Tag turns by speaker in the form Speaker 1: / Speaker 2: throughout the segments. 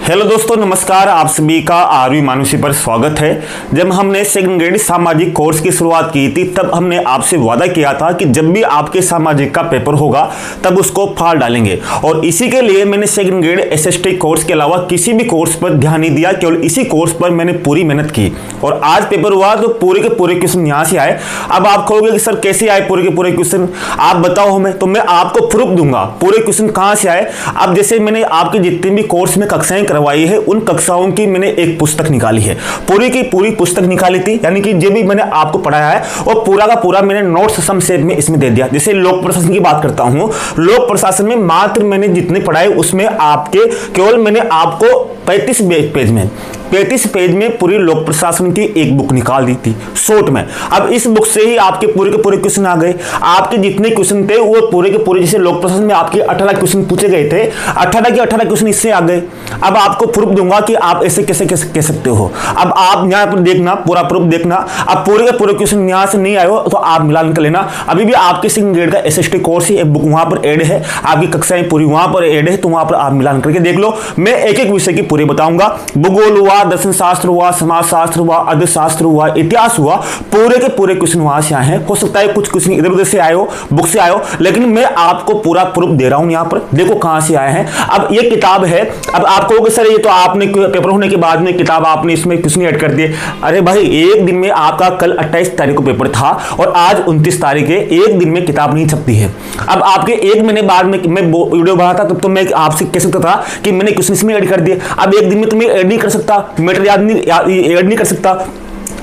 Speaker 1: Hello दोस्तों, नमस्कार। आप सभी का आरवी मानुषी पर स्वागत है। जब हमने सेकंड ग्रेड सामाजिक कोर्स की शुरुआत की थी तब हमने आपसे वादा किया था कि जब भी आपके सामाजिक का पेपर होगा तब उसको फाड़ डालेंगे, और इसी के लिए मैंने सेकंड ग्रेड एसएसटी कोर्स के अलावा किसी भी कोर्स पर ध्यान नहीं दिया। केवल इसी कोर्स पर मैंने पूरी मेहनत की और आज पेपर हुआ तो पूरे के पूरे क्वेश्चन यहाँ से आए। अब आप कहोगे कि सर कैसे आए पूरे के पूरे क्वेश्चन, आप बताओ हमें, तो मैं आपको प्रूफ दूंगा पूरे क्वेश्चन कहाँ से आए। अब जैसे मैंने आपके जितने भी कोर्स में कक्षाएं करवाई है उन कक्षाओं की मैंने एक पुस्तक निकाली है, पूरी की पूरी पुस्तक निकाली थी, यानी कि जो भी मैंने आपको पढ़ाया है और पूरा का पूरा मैंने नोट्स संक्षेप में इसमें दे दिया। जैसे लोक प्रशासन की बात करता हूं, लोक प्रशासन में मात्र मैंने जितने पढ़ाए उसमें आपके केवल मैंने आपको 35 पेज में पूरी लोक प्रशासन की एक बुक निकाल दी थी शॉर्ट में। अब इस बुक से ही आपके पूरे के पूरे क्वेश्चन आ गए। आपके जितने क्वेश्चन थे वो पूरे के पूरे, जैसे लोक प्रशासन में आपके 18 क्वेश्चन पूछे गए थे, 18 के 18 क्वेश्चन इससे आ गए। अब आपको प्रूफ दूंगा कि आप ऐसे कैसे कह सकते हो। अब आप यहाँ पर देखना, पूरा प्रूफ देखना। अब पूरे के पूरे क्वेश्चन यहाँ से नहीं आए हो तो आप मिलान कर लेना। अभी भी आपके सेकंड ग्रेड का एसएसटी कोर्स ही एक बुक वहां पर ऐड है, आपकी कक्षाएं पूरी वहां पर ऐड है, तो वहां पर आप मिलान करके देख लो। मैं एक एक विषय की पूरी बताऊंगा। भूगोल हुआ, दर्शन शास्त्र हुआ, समाज शास्त्र हुआ, अर्थशास्त्र हुआ, इतिहास हुआ, पूरे के पूरे क्वेश्चन वहां से आए हैं। हो सकता है कुछ क्वेश्चन इधर उधर से आए हो, बुक से आए हो, लेकिन मैं आपको पूरा प्रूफ दे रहा हूं। यहाँ पर देखो कहां से आए हैं। अब ये किताब है। अब आप कहोगे सर ये तो आपने पेपर होने के बाद में किताब आपने इसमें क्वेश्चन ऐड कर दिए। अरे भाई, एक दिन में आपका कल 28 तारीख को पेपर था और आज 29 तारीख है, एक दिन में किताब नहीं छपती है। अब आपके एक महीने बाद में मैं वीडियो बना था तब तो मैं आपसे कह सकता था कि मैंने क्वेश्चन इसमें ऐड कर दिए। अब एक दिन में तो मैं ऐड नहीं कर सकता, मैटर ऐड नहीं कर सकता।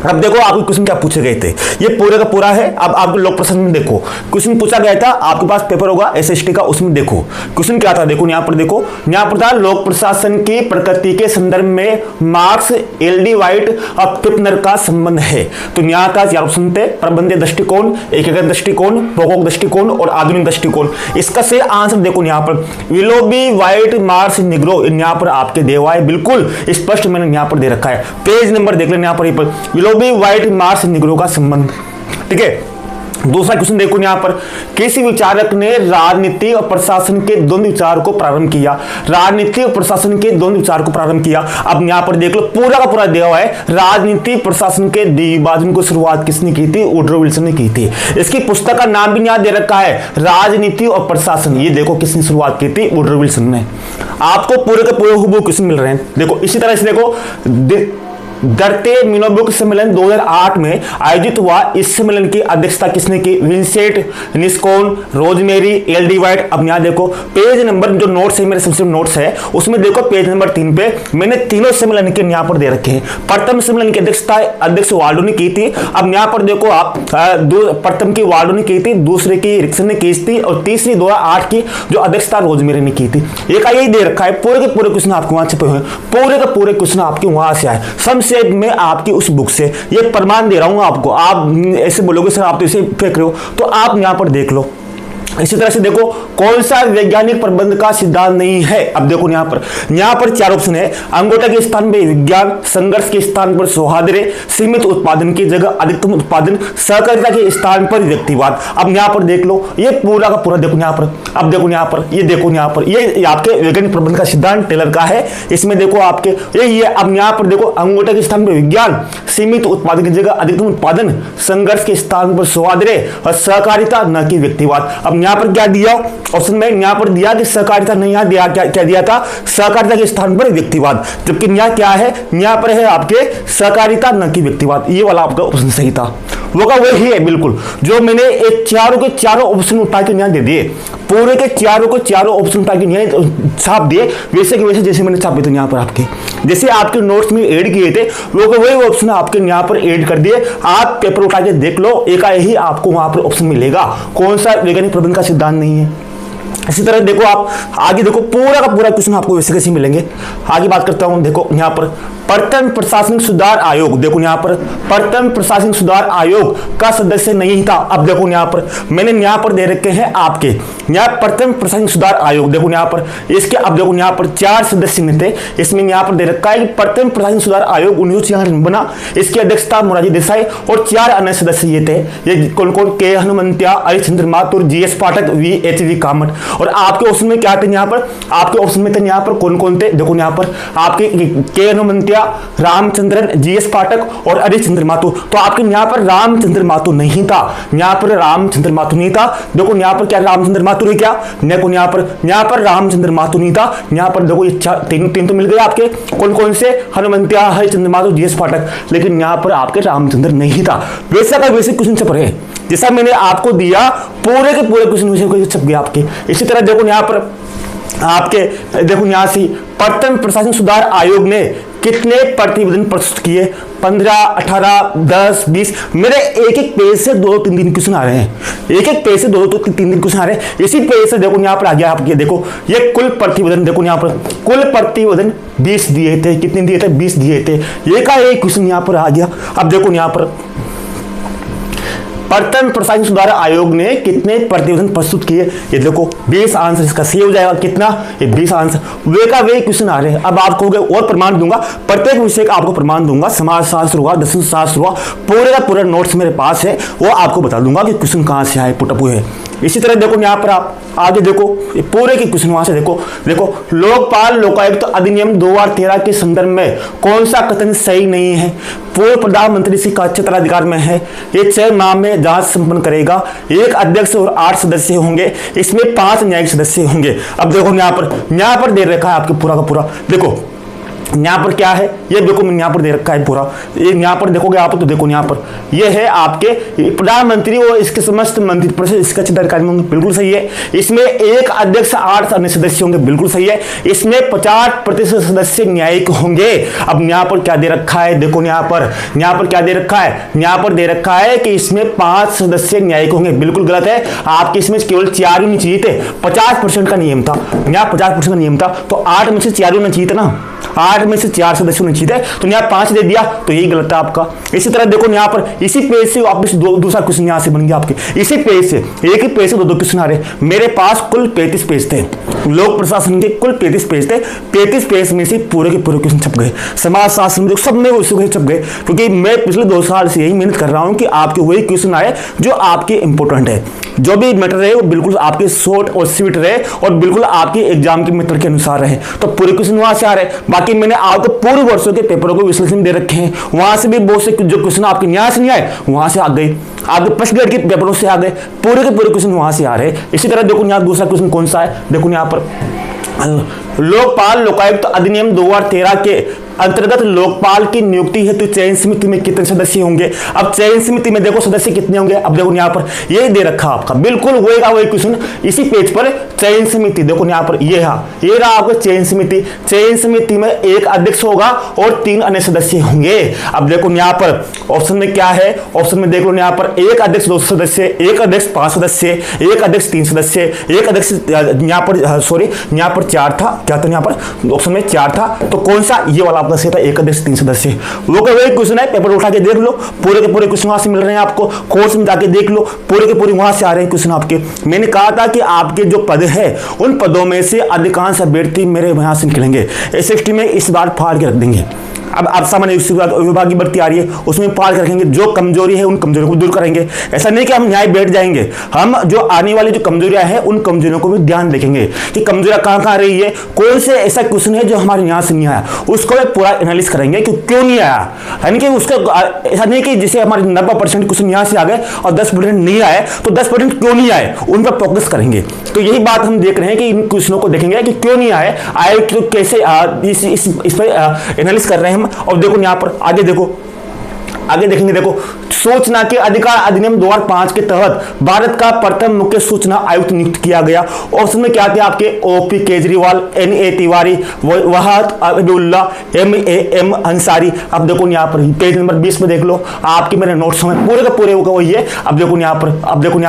Speaker 1: अब देखो आपके क्वेश्चन क्या पूछे गए थे, ये पूरे का पूरा है। अब आपको लोक प्रशासन में देखो क्वेश्चन पूछा गया था, आपके पास पेपर होगा एसएसटी का, उसमें देखो क्वेश्चन क्या था। देखो यहाँ पर, देखो यहाँ पर था लोक प्रशासन की प्रकृति के संदर्भ में मार्क्स एलडी वाइट और पिपनर का संबंध है। तो यहाँ का 4 ऑप्शन थे, प्रबंधीय दृष्टिकोण, एकीकृत दृष्टिकोण, पोकोक दृष्टिकोण और आधुनिक दृष्टिकोण। इसका सही आंसर देखो यहाँ पर विलोबी वाइट मार्क्स निग्रो, यहाँ पर आपके देवा है, बिल्कुल स्पष्ट मैंने यहाँ पर दे रखा है। पेज नंबर देख लेना यहाँ पर विलोबी वाइट मार्क्स निग्रो का संबंध, ठीक है। दूसरा क्वेश्चन देखो यहाँ पर, किसी विचारक ने राजनीति और प्रशासन के दोनों विचार को प्रारंभ किया। राजनीति और प्रशासन के दोनों विचार को प्रारंभ किया। अब यहाँ पर देख लो पूरा का पूरा दिया हुआ है। राजनीति प्रशासन के द्विभाजन को शुरुआत किसने की थी? वुडरो विल्सन ने की थी। इसकी पुस्तक का नाम भी यहाँ दे रखा है, राजनीति और प्रशासन। ये देखो किसने शुरुआत की थी? वुडरो विल्सन ने। आपको पूरे के पूरे हुबहू क्वेश्चन मिल रहे हैं। देखो इसी तरह से देखो दर्ते मिनोबुक सम्मेलन 2008 में आयोजित हुआ। इस सम्मेलन की अध्यक्षता किसने की? Vincent Nixon, Rosemary, L D White. अब यहाँ देखो पेज नंबर, जो नोट्स है मेरे सबसे नोट्स है उसमें देखो पेज नंबर 3 पे मैंने तीनों सम्मेलन के यहाँ पर दे रखे हैं। प्रथम सम्मेलन की अध्यक्षता अध्यक्ष वाल्डो ने की थी। अब यहाँ पर देखो आप प्रथम की वाल्डो ने की थी, दूसरे की रिक्सन ने की थी और तीसरी 2008 की जो अध्यक्षता रोजमेरी ने की थी। एक यही दे रखा है। पूरे के पूरे क्वेश्चन आपके वहां छपे हुए, पूरे के पूरे क्वेश्चन आपके वहां से आए से मैं आपकी उस बुक से ये प्रमाण दे रहा हूं आपको। आप ऐसे बोलोगे सर आप तो इसे फेंक रहे हो, तो आप यहां पर देख लो। इसी तरह से देखो कौन सा वैज्ञानिक प्रबंध का सिद्धांत नहीं है। अब देखो यहाँ पर 4 ऑप्शन है। अंगूठे के स्थान पर विज्ञान, संघर्ष के स्थान पर सौहार्द, सीमित उत्पादन की जगह अधिकतम उत्पादन, सहकारिता के स्थान पर व्यक्तिवाद। अब यहाँ पर देख लो ये पूरा का पूरा देखो यहाँ पर। अब देखो यहाँ पर, ये देखो यहाँ पर, ये आपके वैज्ञानिक प्रबंध का सिद्धांत टेलर का है। इसमें देखो आपके यही है। अब यहाँ पर देखो अंगूठे के स्थान पर विज्ञान, सीमित उत्पादन की जगह अधिकतम उत्पादन, संघर्ष के स्थान पर सौहार्द और सहकारिता न कि व्यक्तिवाद। अब यहाँ पर क्या दिया ऑप्शन में? यहाँ पर दिया कि सहकारिता नहीं, यहाँ दिया क्या दिया था? सहकारिता के स्थान पर व्यक्तिवाद। जबकि यहाँ क्या है? यहाँ पर है आपके सहकारिता न कि व्यक्तिवाद। ये वाला आपका ऑप्शन सही था, वो का वही है बिल्कुल जो मैंने एक चारों के चारों ऑप्शन उठा के यहाँ दे दिए। पूरे के चारों को चारों ऑप्शन उठा के यहाँ छाप दिए, वैसे के वैसे जैसे मैंने छापे थे यहाँ पर आपके, जैसे आपके नोट्स में ऐड किए थे वो का वही ऑप्शन आपके यहाँ पर ऐड कर दिए। आप पेपर उठा के देख लो, एकाएक ही आपको वहां पर ऑप्शन मिलेगा कौन सा वैज्ञानिक प्रबंध का सिद्धांत नहीं है। इसी तरह देखो आप आगे देखो पूरा का पूरा क्वेश्चन आपको वैसे कैसे मिलेंगे। आगे बात करता हूं, देखो यहाँ पर प्रथम प्रशासनिक सुधार आयोग। देखो यहाँ पर प्रथम प्रशासनिक सुधार आयोग का सदस्य नहीं था। अब देखो यहाँ पर मैंने यहाँ पर दे रखे हैं आपके यहाँ प्रथम प्रशासनिक सुधार आयोग। देखो यहाँ पर इसके, अब देखो यहाँ पर 4 सदस्य नहीं थे, इसमें यहाँ पर दे रखा है कि प्रथम प्रशासनिक सुधार आयोग 1946 में बना। इसकी अध्यक्षता मोरारजी देसाई और 4 अन्य सदस्य ये थे। ये कौन कौन? के हनुमंतिया, हरिश्चंद्र माथुर, जीएस पाठक, VHV कामत। और आपके ऑप्शन में क्या थे यहाँ पर, आपके ऑप्शन में थे यहाँ पर कौन कौन थे, देखो यहाँ पर आपके के हनुमंतिया, रामचंद्रन, जीएस पाठक और हरिश्चंद्र माथुर। तो आपके यहाँ पर रामचंद्र माथुर नहीं था, यहाँ पर रामचंद्र माथुर नहीं था। देखो यहाँ पर क्या रामचंद्र माथुर है क्या, देखो यहाँ पर रामचंद्र माथुर नहीं था। यहाँ पर देखो ये तीन तो मिल गए आपके, कौन कौन से, हनुमंतिया, हरिश्चंद्र माथुर, जीएस पाठक, लेकिन यहाँ पर आपके रामचंद्र नहीं था। वैसा का वैसे क्वेश्चन छप रहे जैसा मैंने आपको दिया, पूरे के पूरे क्वेश्चन छप गए आपके। इसी तरह देखो यहाँ पर आपके, देखो यहाँ से प्रथम प्रशासन सुधार आयोग ने कितने प्रतिवेदन प्रस्तुत किए, 15, 18, 10, 20। मेरे एक एक पेज से 2-3 क्वेश्चन आ रहे हैं, एक एक पेज से 2-3 क्वेश्चन आ रहे हैं। इसी पेज से देखो यहाँ पर आ गया आपके, देखो ये कुल प्रतिवेदन, देखो यहाँ पर कुल प्रतिवेदन 20 दिए थे, कितने दिए थे, 20 दिए थे। एक का एक क्वेश्चन यहाँ पर आ गया। अब देखो यहाँ पर प्रथम प्रशासन सुधार आयोग ने कितने प्रतिवेदन प्रस्तुत किए, ये देखो 20 आंसर, इसका सही हो जाएगा कितना, ये 20 आंसर। वे का वे क्वेश्चन आ रहे हैं। अब आपको और प्रमाण दूंगा, प्रत्येक विषय का आपको प्रमाण दूंगा, समाज शास्त्र हुआ, दर्शन शास्त्र हुआ, पूरे का पूरा नोट्स मेरे पास है, वो आपको बता दूंगा कि क्वेश्चन कहाँ से आए, पुटअप हुए। इसी तरह देखो यहाँ पर आप आगे देखो, ये पूरे के क्वेश्चन वहां से देखो लोकपाल लोकायुक्त अधिनियम 2013 के संदर्भ में कौन सा कथन सही नहीं है। पूर्व प्रधानमंत्री से का क्षेत्राधिकार में है, ये 6 माह में जांच संपन्न करेगा, एक अध्यक्ष और 8 सदस्य होंगे, इसमें 5 न्यायिक सदस्य होंगे। अब देखो यहाँ पर दे रखा है आपके पूरा का पूरा, देखो यहाँ पर क्या है, ये देखो मैंने यहाँ पर दे रखा है पूरा, ये यहाँ पर देखोगे आप तो देखो यहाँ पर ये है आपके प्रधानमंत्री और इसके समस्त मंत्री परिषद, इसका क्षेत्राधिकारी होंगे, बिल्कुल सही है। इसमें एक अध्यक्ष 8 अन्य सदस्य होंगे, बिल्कुल सही है। इसमें 50% सदस्य न्यायिक होंगे। अब यहाँ पर क्या दे रखा है, देखो यहाँ पर क्या दे रखा है, यहाँ पर दे रखा है कि इसमें 5 सदस्य न्यायिक होंगे, बिल्कुल गलत है। आपके इसमें केवल 4 होने चाहिए थे, 50% का नियम था, यहाँ 50% का नियम था, तो 8 में से 4 होना चाहिए था ना, 8 में से 4 सदस्य होने चाहिए थे, तो यहाँ 5 दे दिया, तो यही गलत है आपका। इसी तरह देखो यहाँ पर इसी पेज से वापस दूसरा क्वेश्चन यहाँ से बन गया आपके, इसी पेज से एक ही पेज से 2 क्वेश्चन आ रहे। मेरे पास कुल 35 पेज थे, लोक प्रशासन के कुल 35 पेज थे, 35 पेज में से पूरे के पूरे क्वेश्चन छप गए। समाज शास्त्र में सब में वो छप गए, क्योंकि मैं पिछले 2 साल से यही मेहनत कर रहा हूँ कि आपके वही क्वेश्चन आए जो आपके इंपोर्टेंट है, जो भी मैटर रहे वो बिल्कुल आपके शॉर्ट और स्वीट रहे और बिल्कुल आपके एग्जाम के मैटर के अनुसार रहे, तो पूरे क्वेश्चन वहां से आ रहे। बाकी मैंने आपको पूर्व वर्षों के पेपरों को विश्लेषण दे रखे हैं, वहां से भी बहुत से जो क्वेश्चन आपके यहाँ से नहीं आए वहां से आ गए, आपके फर्स्ट ग्रेड के पेपरों से आ गए, पूरे के पूरे क्वेश्चन वहां से आ रहे। इसी तरह देखो यहाँ दूसरा क्वेश्चन कौन सा है, देखो यहाँ पर लोकपाल लोकायुक्त अधिनियम 2013 के अंतर्गत लोकपाल की नियुक्ति हेतु चयन समिति में कितने सदस्य होंगे। अब चयन समिति में देखो सदस्य कितने होंगे, अब देखो यहाँ पर ये दे रखा आपका, बिल्कुल वही क्वेश्चन इसी पेज पर। चयन समिति देखो यहाँ पर ये रहा आपका चयन समिति। चयन समिति में एक अध्यक्ष होगा और 3 अन्य सदस्य होंगे। अब देखो यहाँ पर ऑप्शन में क्या है, ऑप्शन में देख लो यहाँ पर एक अध्यक्ष 2 सदस्य, एक अध्यक्ष 5 सदस्य, एक अध्यक्ष 3 सदस्य, एक अध्यक्ष यहाँ पर सॉरी यहाँ पर 4 था, क्या था यहाँ पर ऑप्शन में 4 था, तो कौन सा ये वाला आपका सही था, एक अध्यक्ष 3 सदस्य। वो का वही क्वेश्चन है, पेपर उठा के देख लो, पूरे के पूरे क्वेश्चन वहां से मिल रहे हैं आपको, कोर्स में जाके देख लो, पूरे के पूरे वहां से आ रहे हैं क्वेश्चन आपके। मैंने कहा था कि आपके जो पद है उन पदों में से अधिकांश अभ्यर्थी मेरे यहां से निकलेंगे, एसएसटी में इस बार फाड़ के रख देंगे। अब सामान्य विभाग की भर्ती आ रही है, उसमें पार कर रखेंगे, जो कमजोरी है उन कमजोरियों को दूर करेंगे। ऐसा नहीं कि हम न्याय बैठ जाएंगे, हम जो आने वाली जो कमजोरियां हैं उन कमजोरियों को भी ध्यान रखेंगे कि कमजोरियां कहां रही है, कौन से ऐसा क्वेश्चन है जो हमारे यहाँ से नहीं आया, उसको भी पूरा एनालिसिस करेंगे कि क्यों नहीं आया। यानी कि उसका ऐसा नहीं कि जैसे हमारे 90% क्वेश्चन यहाँ से आ गए और 10% नहीं आए, तो 10% क्यों नहीं आए उन पर फोकस करेंगे। तो यही बात हम देख रहे हैं कि इन क्वेश्चनों को देखेंगे कि क्यों नहीं आए तो कैसे इस पर एनालिसिस कर रहे हैं हम। और देखो यहाँ पर आगे देखेंगे, देखो सूचना के अधिकार अधिनियम 2005 के तहत भारत का प्रथम मुख्य सूचना आयुक्त नियुक्त किया गया। ऑप्शन में क्या थे आपके, O P Kejriwal, N A Tiwari, Wahad Abdullah, M Ansari. अब देखो यहाँ पर पेज नंबर 20 पे देख लो, आपके मेरे नोट्स में पूरे का पूरे वही है। अब देखो यहाँ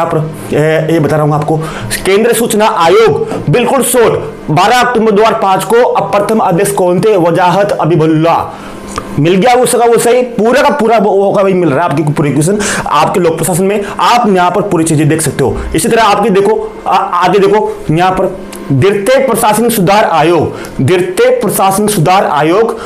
Speaker 1: पर ये बता रहा हूँ आपको, केंद्रीय सूचना आयोग बिल्कुल शॉर्ट 12 अक्टूबर 2005 को अब प्रथम अध्यक्ष कौन थे, वजाहत अबिबुल्ला। मिल गया उसका वो सही, पूरा का पूरा होगा वही मिल रहा है आपकी पूरे क्वेश्चन आपके लोक प्रशासन में। आप यहाँ पर पूरी चीजें देख सकते हो। इसी तरह आपके देखो आगे देखो यहाँ पर द्वितीय प्रशासनिक सुधार आयोग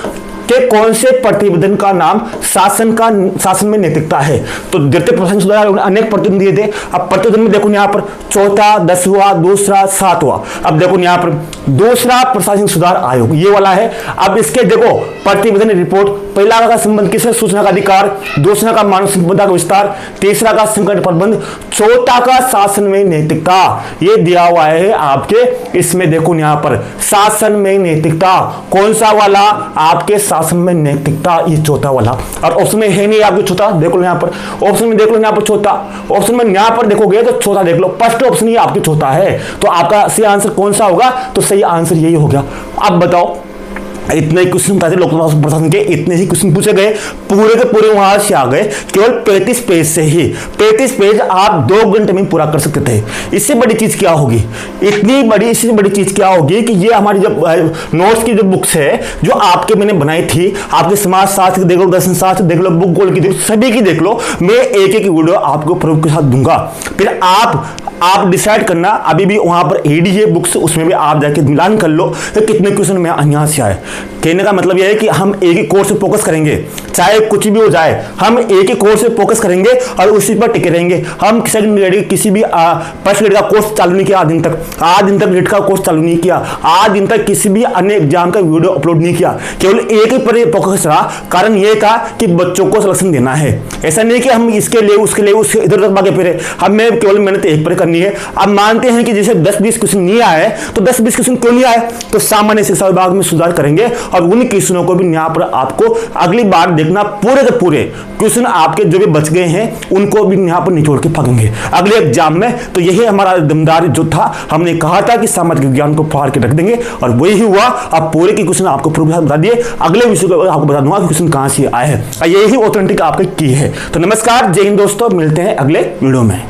Speaker 1: कि कौन से प्रतिवेदन का नाम शासन में नैतिकता है। तो द्वितीय प्रशासनिक सुधार आयोग ने अनेक प्रतिवेदन दिए थे। अब प्रतिवेदन में देखो यहाँ पर चौथा, 10वां, दूसरा, 7वां। अब देखो यहाँ पर दूसरा प्रशासनिक सुधार आयोग ये वाला है। अब इसके देखो प्रतिवेदन रिपोर्ट, पहला का संबंध किससे, सूचना का अधिकार, दूसरा का मानव संपदा का विस्तार, तीसरा का संकट प्रबंध, चौथा का शासन में नैतिकता। ये दिया हुआ है आपके इसमें देखो यहाँ पर शासन में नैतिकता, कौन सा वाला, आपके शासन में नैतिकता, ये चौथा वाला। और ऑप्शन में है नहीं आपके चौथा, देख लो यहाँ पर ऑप्शन में, देख लो यहाँ पर चौथा, ऑप्शन में यहाँ पर देखोगे तो चौथा देख लो, फर्स्ट ऑप्शन ही आपकी चौथा है। तो आपका सही आंसर कौन सा होगा, तो सही आंसर यही हो गया। अब बताओ, इतने क्वेश्चन था लोक प्रशासन के, इतने ही क्वेश्चन पूछे गए, पूरे के पूरे वहां से आ गए केवल 35 पेज से ही। 35 पेज आप 2 घंटे में पूरा कर सकते थे। इससे बड़ी चीज क्या होगी, इतनी बड़ी, इससे बड़ी चीज क्या होगी कि ये हमारी जब नोट्स की जो बुक्स है जो आपके मैंने बनाई थी, आपके समाज शास्त्र देख लो, दर्शन शास्त्र देख लो, बुक गोल की देख लो, सभी की देख लो, मैं एक एक वीडियो आपको प्रूफ के साथ दूंगा। फिर आप डिसाइड करना, अभी भी वहां पर एडी है बुक्स, उसमें भी आप जाके मिलान कर लो कि कितने क्वेश्चन में यहाँ से आए। कहने का मतलब यह है कि हम एक ही कोर्स पे फोकस करेंगे, चाहे कुछ भी हो जाए, हम एक ही कोर्स पे फोकस करेंगे और उसी पर टिके रहेंगे। हम सेकंड ग्रेड किसी भी फर्स्ट ग्रेड का कोर्स चालू नहीं किया आज दिन तक ग्रेड का कोर्स चालू नहीं किया, आज दिन तक किसी भी अन्य एग्जाम का वीडियो अपलोड नहीं किया, केवल एक ही पर फोकस रहा। कारण यह था कि बच्चों को सिलेक्शन देना है। ऐसा नहीं कि हम इसके लिए उसके लिए उसके इधर उधर भागे फिरे, हमें केवल मेहनत एक पर करनी है। अब मानते हैं कि जैसे 10-20 क्वेश्चन नहीं आए, तो 10-20 क्वेश्चन क्यों नहीं आए, तो सामान्य शिक्षा विभाग में सुधार करेंगे और उन क्वेश्चनों को भी यहाँ पर आपको अगली बार देखना, पूरे के पूरे क्वेश्चन आपके जो भी बच गए हैं उनको भी यहाँ पर निचोड़ के फेंकेंगे अगले एग्जाम में। तो यही हमारा दमदार जो था, हमने कहा था कि सामाजिक विज्ञान को फाड़ के रख देंगे और वही हुआ। अब पूरे के क्वेश्चन आपको प्रूफ बता दिए, अगले विषय को आपको बता दूंगा क्वेश्चन कहां से आए हैं। यही ऑथेंटिक आपके की है। तो नमस्कार, जय हिंद दोस्तों, मिलते हैं अगले वीडियो में।